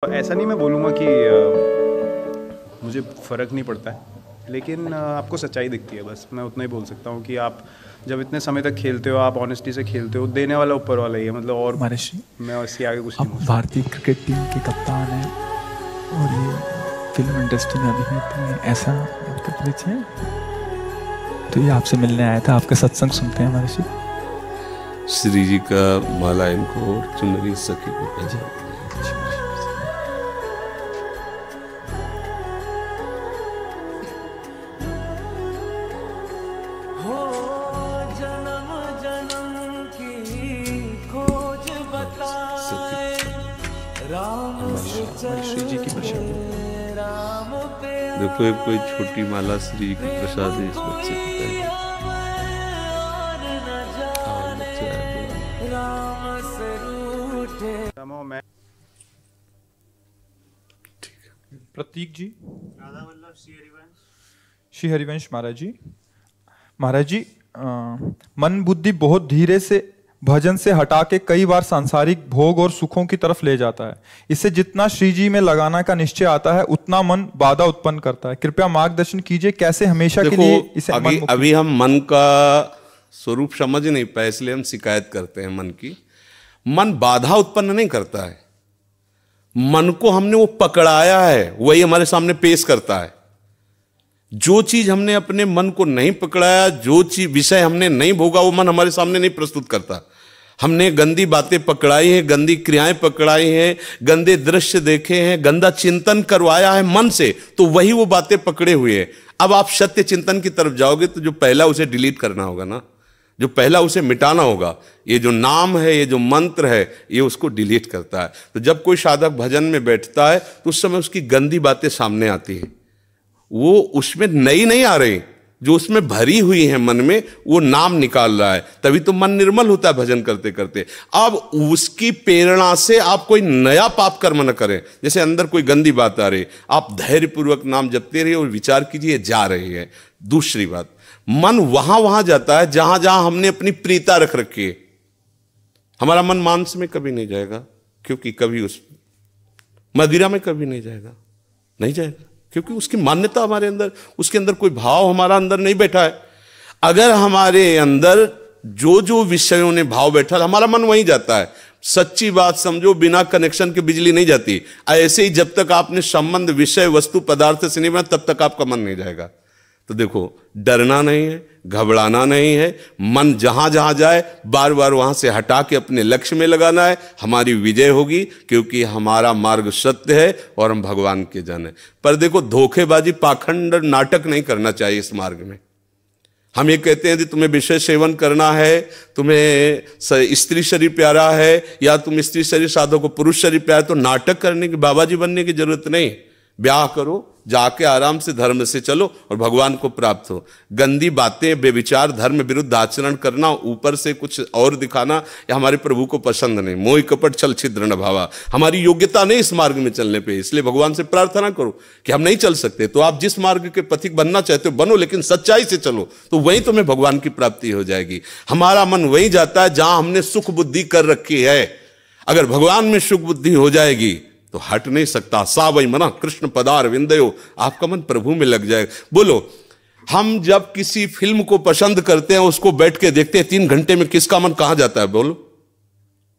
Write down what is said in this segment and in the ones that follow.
ऐसा नहीं मैं बोलूँगा कि मुझे फ़र्क नहीं पड़ता है, लेकिन आपको सच्चाई दिखती है, बस मैं उतना ही बोल सकता हूँ कि आप जब इतने समय तक खेलते हो, आप ऑनेस्टी से खेलते हो, देने वाला ऊपर वाला ही है, मतलब। और मैं इससे आगे कुछ नहीं बोल सकता। भारतीय क्रिकेट टीम के कप्तान हैं और ये फिल्म इंडस्ट्री में अभिनेत्री हैं, ऐसा इनका परिचय है। तो ये आपसे मिलने आया था, आपका सत्संग सुनते हैं महर्षि। श्री जी का माला इनको चुनरी सखी को भेजा। श्री जी की प्रसाद देखो, एक कोई छोटी माला श्री जी की प्रसाद है इस बच्चे की। प्रतीक जी, श्री हरिवंश महाराज जी, मन बुद्धि बहुत धीरे से भजन से हटा के कई बार सांसारिक भोग और सुखों की तरफ ले जाता है। इससे जितना श्री जी में लगाना का निश्चय आता है उतना मन बाधा उत्पन्न करता है। कृपया मार्गदर्शन कीजिए, कैसे हमेशा के लिए इसे अभी हम मन का स्वरूप समझ नहीं पाए, इसलिए हम शिकायत करते हैं मन की। मन बाधा उत्पन्न नहीं करता है, मन को हमने वो पकड़ाया है, वही हमारे सामने पेश करता है। जो चीज हमने अपने मन को नहीं पकड़ाया, जो चीज विषय हमने नहीं भोगा, वो मन हमारे सामने नहीं प्रस्तुत करता। हमने गंदी बातें पकड़ाई हैं, गंदी क्रियाएं पकड़ाई हैं, गंदे दृश्य देखे हैं, गंदा चिंतन करवाया है मन से, तो वही वो बातें पकड़े हुए हैं। अब आप सत्य चिंतन की तरफ जाओगे तो जो पहला उसे डिलीट करना होगा ना, जो पहला उसे मिटाना होगा। ये जो नाम है, ये जो मंत्र है, ये उसको डिलीट करता है। तो जब कोई साधक भजन में बैठता है तो उस समय उसकी गंदी बातें सामने आती हैं, वो उसमें नई नहीं आ रही, जो उसमें भरी हुई है मन में, वो नाम निकाल रहा है। तभी तो मन निर्मल होता है भजन करते करते। अब उसकी प्रेरणा से आप कोई नया पाप कर्म न करें। जैसे अंदर कोई गंदी बात आ रही, आप धैर्यपूर्वक नाम जपते रहिए और विचार कीजिए जा रही है। दूसरी बात, मन वहां जाता है जहां जहां हमने अपनी प्रीता रख रखी है। हमारा मन मांस में कभी नहीं जाएगा, क्योंकि कभी उस मदिरा में कभी नहीं जाएगा, नहीं जाएगा, क्योंकि उसकी मान्यता हमारे अंदर, उसके अंदर कोई भाव हमारा अंदर नहीं बैठा है। अगर हमारे अंदर जो जो विषयों ने भाव बैठा, हमारा मन वहीं जाता है। सच्ची बात समझो, बिना कनेक्शन के बिजली नहीं जाती। ऐसे ही जब तक आपने संबंध विषय वस्तु पदार्थ से नहीं बना, तब तक आपका मन नहीं जाएगा। तो देखो, डरना नहीं है, घबराना नहीं है, मन जहां जहां जाए बार बार वहां से हटा के अपने लक्ष्य में लगाना है। हमारी विजय होगी, क्योंकि हमारा मार्ग सत्य है और हम भगवान के जन हैं। पर देखो, धोखेबाजी, पाखंड, नाटक नहीं करना चाहिए इस मार्ग में। हम ये कहते हैं कि तुम्हें विषय सेवन करना है, तुम्हें स्त्री शरीर प्यारा है, या तुम स्त्री शरीर साधो को पुरुष शरीर प्यारा, तो नाटक करने की, बाबाजी बनने की जरूरत नहीं। ब्याह करो, जाके आराम से धर्म से चलो और भगवान को प्राप्त हो। गंदी बातें, बेविचार, धर्म विरुद्ध आचरण करना, ऊपर से कुछ और दिखाना, या हमारे प्रभु को पसंद नहीं। मोह कपट छल छिद्र न भावा, हमारी योग्यता नहीं इस मार्ग में चलने पे। इसलिए भगवान से प्रार्थना करो कि हम नहीं चल सकते, तो आप जिस मार्ग के पथिक बनना चाहते हो बनो, लेकिन सच्चाई से चलो, तो वहीं तुम्हें भगवान की प्राप्ति हो जाएगी। हमारा मन वहीं जाता है जहां हमने सुख बुद्धि कर रखी है। अगर भगवान में सुख बुद्धि हो जाएगी तो हट नहीं सकता। सा वही मना कृष्ण पदार विंदयो, आपका मन प्रभु में लग जाएगा। बोलो, हम जब किसी फिल्म को पसंद करते हैं, उसको बैठ के देखते हैं, 3 घंटे में किसका मन कहां जाता है? बोलो,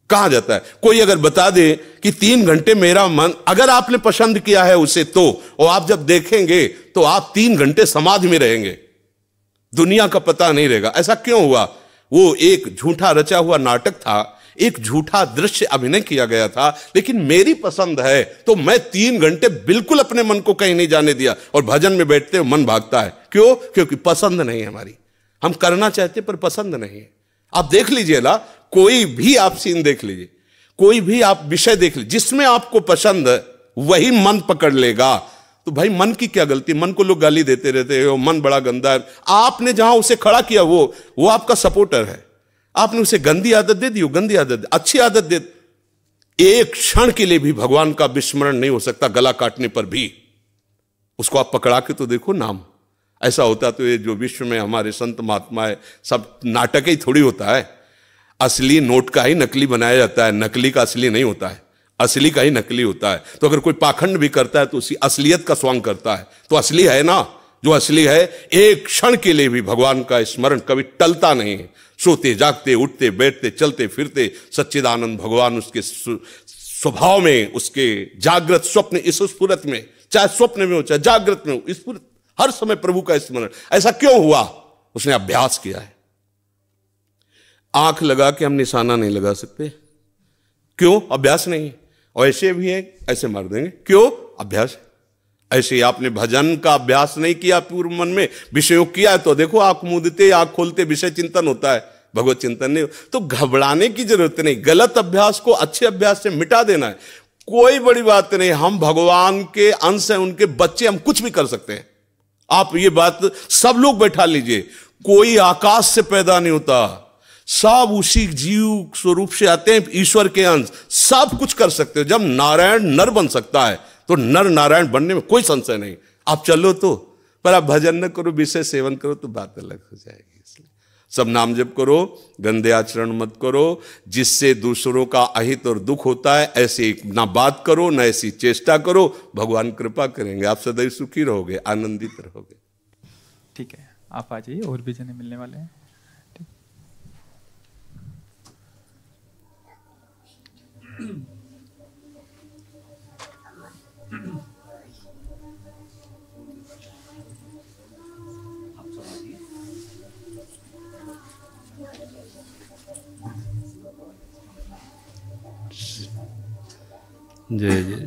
कहां जाता है? कोई अगर बता दे कि 3 घंटे मेरा मन, अगर आपने पसंद किया है उसे, तो और आप जब देखेंगे तो आप 3 घंटे समाधि में रहेंगे, दुनिया का पता नहीं रहेगा। ऐसा क्यों हुआ? वो एक झूठा रचा हुआ नाटक था, एक झूठा दृश्य अभिनय किया गया था। लेकिन मेरी पसंद है तो मैं 3 घंटे बिल्कुल अपने मन को कहीं नहीं जाने दिया, और भजन में बैठते हो मन भागता है। क्यों? क्योंकि पसंद नहीं है हमारी। हम करना चाहते पर पसंद नहीं है। आप देख लीजिए ना, कोई भी आप सीन देख लीजिए, कोई भी आप विषय देख लीजिए, जिसमें आपको पसंद है वही मन पकड़ लेगा। तो भाई, मन की क्या गलती? मन को लोग गाली देते रहते हो, मन बड़ा गंदा है। आपने जहां उसे खड़ा किया, वो आपका सपोर्टर है। आपने उसे गंदी आदत दे दी, गंदी आदत, अच्छी आदत दे। एक क्षण के लिए भी भगवान का विस्मरण नहीं हो सकता, गला काटने पर भी। उसको आप पकड़ा के तो देखो नाम। ऐसा होता तो ये जो विश्व में हमारे संत महात्मा है, सब नाटक ही थोड़ी होता है। असली नोट का ही नकली बनाया जाता है, नकली का असली नहीं होता है। असली का ही नकली होता है। तो अगर कोई पाखंड भी करता है तो उसी असलियत का स्वांग करता है, तो असली है ना। जो असली है, एक क्षण के लिए भी भगवान का स्मरण कभी टलता नहीं है। सोते जागते, उठते बैठते, चलते फिरते सच्चिदानंद भगवान उसके स्वभाव में, उसके जागृत स्वप्न इस स्फुरत में, चाहे स्वप्न में हो चाहे जागृत में हो, स्फुरत हर समय प्रभु का स्मरण। ऐसा क्यों हुआ? उसने अभ्यास किया है। आंख लगा के हम निशाना नहीं लगा सकते, क्यों? अभ्यास नहीं। और ऐसे भी है, ऐसे मार देंगे, क्यों? अभ्यास। ऐसे ही आपने भजन का अभ्यास नहीं किया, पूर्व मन में विषयों किया, तो देखो आंख मूंदते आंख खोलते विषय चिंतन होता है, भगवत चिंतन नहीं। तो घबराने की जरूरत नहीं, गलत अभ्यास को अच्छे अभ्यास से मिटा देना है, कोई बड़ी बात नहीं। हम भगवान के अंश हैं, उनके बच्चे, हम कुछ भी कर सकते हैं। आप ये बात सब लोग बैठा लीजिए, कोई आकाश से पैदा नहीं होता, सब उसी जीव स्वरूप से आते हैं, ईश्वर के अंश, सब कुछ कर सकते हो। जब नारायण नर बन सकता है तो नर नारायण बनने में कोई संशय नहीं। आप चलो तो, पर आप भजन न करो, विषय सेवन करो तो बात अलग हो जाएगी। इसलिए सब नाम जप करो, गंदे आचरण मत करो, जिससे दूसरों का अहित और दुख होता है ऐसी ना बात करो, ना ऐसी चेष्टा करो। भगवान कृपा करेंगे, आप सदैव सुखी रहोगे, आनंदित रहोगे। ठीक है, आप आ जाइए, और भी जने मिलने वाले हैं। जय जय।